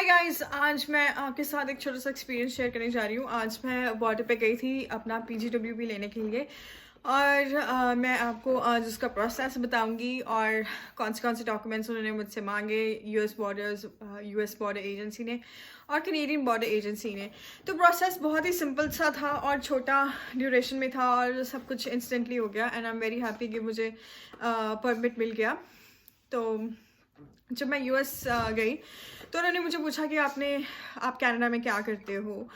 Hi guys, आज मैं आपके साथ एक छोटा सा एक्सपीरियंस शेयर करने जा रही हूँ। आज मैं बॉर्डर पे गई थी अपना पीजीडब्ल्यूबी लेने के लिए और मैं आपको आज उसका प्रोसेस बताऊंगी और कौन से डॉक्यूमेंट्स उन्होंने मुझसे मांगे। यूएस बॉर्डर एजेंसी ने और कनेडियन बॉर्डर एजेंसी ने। तो प्रोसेस बहुत ही सिंपल सा था और छोटा ड्यूरेशन में था और सब कुछ इंस्टेंटली हो गया and I am very happy कि मुझे परमिट मिल गया। तो जब मैं यूएस गई तो उन्होंने मुझे पूछा कि आप कनाडा में क्या करते हो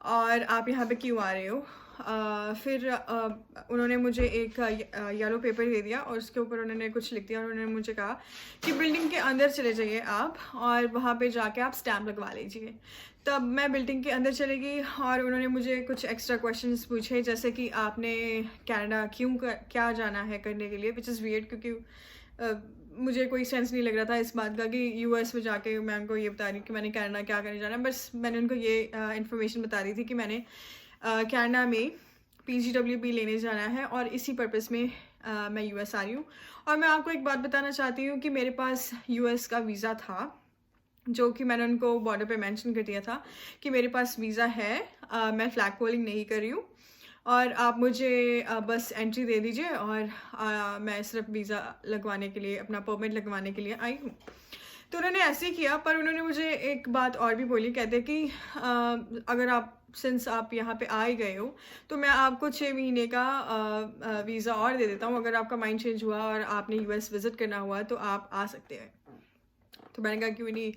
और आप यहाँ पे क्यों आ रहे हो। फिर उन्होंने मुझे एक येलो पेपर दे दिया और उसके ऊपर उन्होंने कुछ लिख दिया और उन्होंने मुझे कहा कि बिल्डिंग के अंदर चले जाइए आप और वहाँ पे जाके आप स्टैम्प लगवा लीजिए। तब मैं बिल्डिंग के अंदर चली गई और उन्होंने मुझे कुछ एक्स्ट्रा क्वेश्चंस पूछे, जैसे कि आपने कनाडा क्या जाना है करने के लिए, विच इज़ वियर्ड क्योंकि मुझे कोई सेंस नहीं लग रहा था इस बात का कि यूएस में जाके मैं उनको ये बता रही कि मैंने कनाडा क्या करने जाना है। बस मैंने उनको ये इन्फॉर्मेशन बता दी थी कि मैंने कनाडा में पीजीडब्ल्यूबी लेने जाना है और इसी पर्पस में मैं यूएस आ रही हूँ। और मैं आपको एक बात बताना चाहती हूँ कि मेरे पास यूएस का वीज़ा था, जो कि मैंने उनको बॉर्डर पे मेंशन कर दिया था कि मेरे पास वीज़ा है, मैं फ्लैग पोलिंग नहीं कर रही हूँ और आप मुझे बस एंट्री दे दीजिए और मैं सिर्फ वीज़ा लगवाने के लिए, अपना परमिट लगवाने के लिए आई हूँ। तो उन्होंने ऐसे ही किया, पर उन्होंने मुझे एक बात और भी बोली, कहते कि अगर आप यहाँ पे आ ही गए हो तो मैं आपको 6 महीने का वीज़ा और दे देता हूँ। अगर आपका माइंड चेंज हुआ और आपने यूएस विज़िट करना हुआ तो आप आ सकते हैं। तो मैंने कहा क्यों नहीं,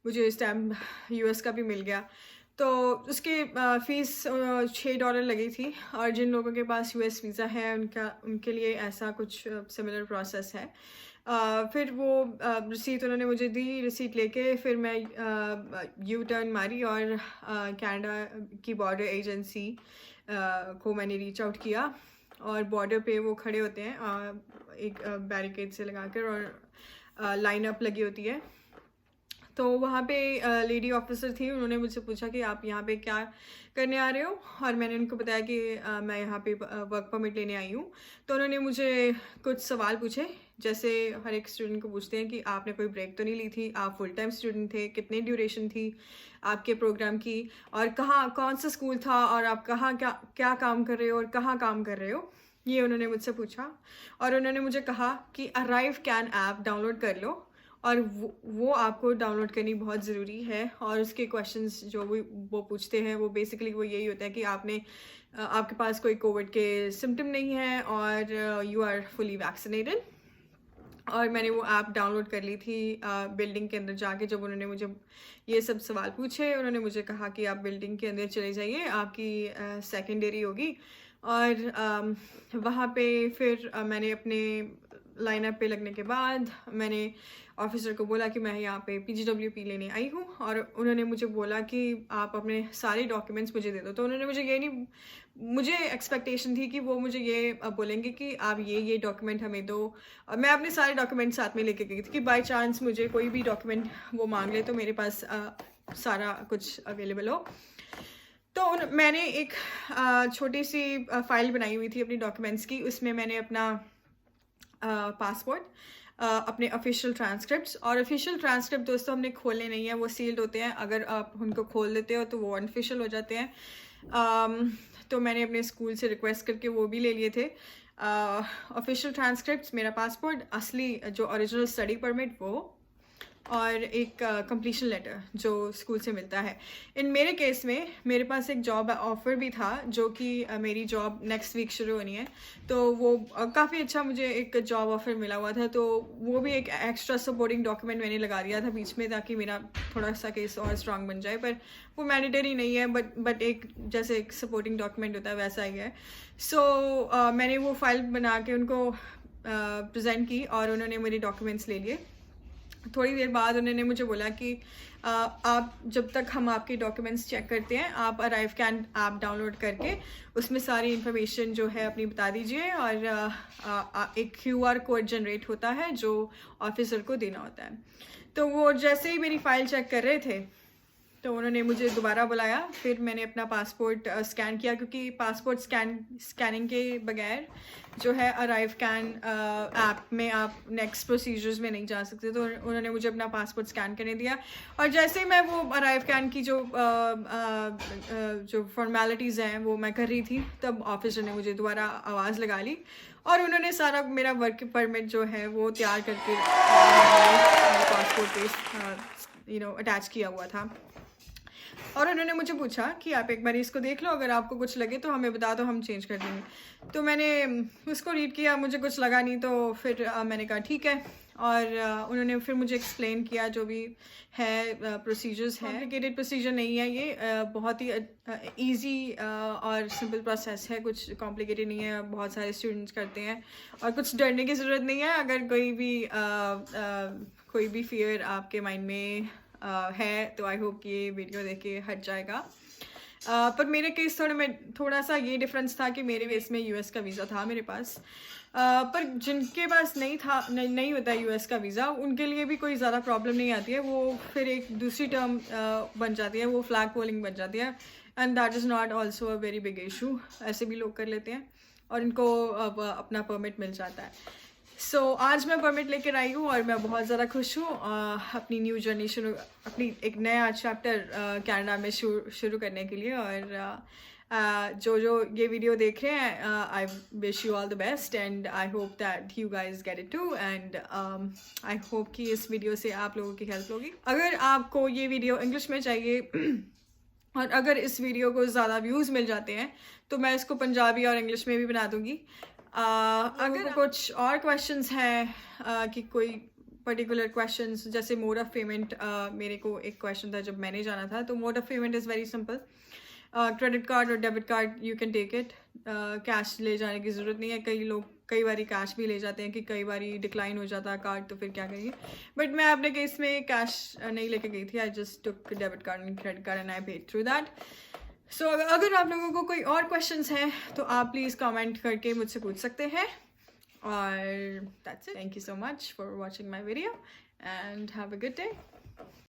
मुझे इस टाइम यूएस का भी मिल गया। तो उसकी फ़ीस $6 लगी थी और जिन लोगों के पास यूएस वीज़ा है उनके लिए ऐसा कुछ सिमिलर प्रोसेस है। फिर वो रिसीट उन्होंने मुझे दी। रिसीट लेके फिर मैं यू टर्न मारी और कनाडा की बॉर्डर एजेंसी को मैंने रीच आउट किया और बॉर्डर पे वो खड़े होते हैं एक बैरिकेड से लगाकर और लाइन अप लगी होती है। तो वहाँ पे लेडी ऑफिसर थी, उन्होंने मुझसे पूछा कि आप यहाँ पे क्या करने आ रहे हो और मैंने उनको बताया कि मैं यहाँ पे वर्क परमिट लेने आई हूँ। तो उन्होंने मुझे कुछ सवाल पूछे, जैसे हर एक स्टूडेंट को पूछते हैं कि आपने कोई ब्रेक तो नहीं ली थी, आप फुल टाइम स्टूडेंट थे, कितनी ड्यूरेशन थी आपके प्रोग्राम की और कौन सा स्कूल था और आप कहाँ क्या काम कर रहे हो और कहाँ काम कर रहे हो, ये उन्होंने मुझसे पूछा। और उन्होंने मुझे कहा कि अराइव कैन ऐप डाउनलोड कर लो और वो आपको डाउनलोड करनी बहुत ज़रूरी है। और उसके क्वेश्चंस जो वो पूछते हैं वो बेसिकली वो यही होता है कि आपके पास कोई कोविड के सिम्टम नहीं है और यू आर फुली वैक्सीनेटेड। और मैंने वो ऐप डाउनलोड कर ली थी बिल्डिंग के अंदर जाके। जब उन्होंने मुझे ये सब सवाल पूछे, उन्होंने मुझे कहा कि आप बिल्डिंग के अंदर चले जाइए, आपकी सेकेंडरी होगी। और वहाँ पे फिर मैंने अपने लाइनअप पे लगने के बाद मैंने ऑफिसर को बोला कि मैं यहाँ पे पीजीडब्ल्यूबी लेने आई हूँ और उन्होंने मुझे बोला कि आप अपने सारे डॉक्यूमेंट्स मुझे दे दो। तो उन्होंने मुझे एक्सपेक्टेशन थी कि वो मुझे ये बोलेंगे कि आप ये डॉक्यूमेंट हमें दो। और मैं अपने सारे डॉक्यूमेंट साथ में लेके गई थी कि बाय चांस मुझे कोई भी डॉक्यूमेंट वो मांग ले तो मेरे पास सारा कुछ अवेलेबल हो। तो मैंने एक छोटी सी फाइल बनाई हुई थी अपनी डॉक्यूमेंट्स की। उसमें मैंने अपना पासपोर्ट, अपने ऑफिशियल ट्रांसक्रिप्ट्स, और ऑफिशियल ट्रांसक्रिप्ट दोस्तों हमने खोलने नहीं है, वो सील्ड होते हैं। अगर आप उनको खोल देते हो तो वो अनऑफिशियल हो जाते हैं। तो मैंने अपने स्कूल से रिक्वेस्ट करके वो भी ले लिए थे। ऑफिशियल ट्रांसक्रिप्ट्स, मेरा पासपोर्ट, असली जो ओरिजिनल स्टडी परमिट वो, और एक कंप्लीशन लेटर जो स्कूल से मिलता है। इन मेरे केस में मेरे पास एक जॉब ऑफ़र भी था, जो कि मेरी जॉब नेक्स्ट वीक शुरू होनी है। तो वो काफ़ी अच्छा मुझे एक जॉब ऑफ़र मिला हुआ था, तो वो भी एक एक्स्ट्रा सपोर्टिंग डॉक्यूमेंट मैंने लगा दिया था बीच में, ताकि मेरा थोड़ा सा केस और स्ट्रांग बन जाए। पर वो मैंडेटरी नहीं है, बट एक जैसे एक सपोर्टिंग डॉक्यूमेंट होता है वैसा ही है। सो मैंने वो फाइल बना के उनको प्रेजेंट की और उन्होंने मेरे डॉक्यूमेंट्स ले लिए। थोड़ी देर बाद उन्होंने मुझे बोला कि आप जब तक हम आपके डॉक्यूमेंट्स चेक करते हैं, आप अराइव कैन ऐप डाउनलोड करके उसमें सारी इन्फॉर्मेशन जो है अपनी बता दीजिए और एक QR कोड जनरेट होता है जो ऑफिसर को देना होता है। तो वो जैसे ही मेरी फ़ाइल चेक कर रहे थे तो उन्होंने मुझे दोबारा बुलाया, फिर मैंने अपना पासपोर्ट स्कैन किया, क्योंकि पासपोर्ट स्कैनिंग के बगैर जो है अराइव कैन ऐप में आप नेक्स्ट प्रोसीजर्स में नहीं जा सकते। तो उन्होंने मुझे अपना पासपोर्ट स्कैन करने दिया, और जैसे ही मैं वो अराइव कैन की जो फॉर्मेलिटीज़ हैं वो मैं कर रही थी, तब ऑफिसर ने मुझे दोबारा आवाज़ लगा ली, और उन्होंने सारा मेरा वर्क परमिट जो है वो तैयार करके पासपोर्ट पे अटैच किया हुआ था। और उन्होंने मुझे पूछा कि आप एक बार इसको देख लो, अगर आपको कुछ लगे तो हमें बता दो, हम चेंज कर देंगे। तो मैंने उसको रीड किया, मुझे कुछ लगा नहीं, तो फिर मैंने कहा ठीक है। और उन्होंने फिर मुझे एक्सप्लेन किया जो भी है प्रोसीजर्स हैं। कॉम्प्लिकेटेड प्रोसीजर नहीं है ये, बहुत ही इजी और सिंपल प्रोसेस है, कुछ कॉम्प्लिकेटेड नहीं है, बहुत सारे स्टूडेंट्स करते हैं, और कुछ डरने की ज़रूरत नहीं है। अगर कोई भी फियर आपके माइंड में है तो आई होप कि ये वीडियो देख के हट जाएगा। पर मेरे केस थोड़ा सा ये डिफरेंस था कि मेरे केस में यूएस का वीज़ा था मेरे पास, पर जिनके पास नहीं होता यूएस का वीज़ा, उनके लिए भी कोई ज़्यादा प्रॉब्लम नहीं आती है। वो फिर एक दूसरी टर्म बन जाती है, वो फ्लैग पोलिंग बन जाती है, and that is not also a very big issue. ऐसे भी लोग कर लेते हैं और इनको अपना परमिट मिल जाता है। सो आज मैं परमिट लेकर आई हूँ और मैं बहुत ज़्यादा खुश हूँ अपनी न्यू जर्नी अपनी एक नया चैप्टर कनाडा में शुरू करने के लिए। और जो ये वीडियो देख रहे हैं, I wish you all the best, and I hope that you guys get it too, and I hope कि इस वीडियो से आप लोगों की हेल्प होगी। अगर आपको ये वीडियो इंग्लिश में चाहिए और अगर इस वीडियो को ज़्यादा व्यूज़ मिल जाते हैं तो मैं इसको पंजाबी और इंग्लिश में भी बना दूँगी। अगर कुछ और क्वेश्चंस हैं कि कोई पर्टिकुलर क्वेश्चंस, जैसे मोड ऑफ पेमेंट, मेरे को एक क्वेश्चन था जब मैंने जाना था, तो mode of payment is very simple. Credit card और debit card you can take it, cash ले जाने की ज़रूरत नहीं है। कई लोग कई बारी कैश भी ले जाते हैं कि कई बारी डिक्लाइन हो जाता है कार्ड, तो फिर क्या करिए। बट मैं अपने केस में कैश नहीं लेके गई थी, I just took debit card and credit card and I paid through that. So अगर आप लोगों को कोई और क्वेश्चंस हैं तो आप प्लीज़ कमेंट करके मुझसे पूछ सकते हैं। और that's it, thank you so much for watching my video and have a good day.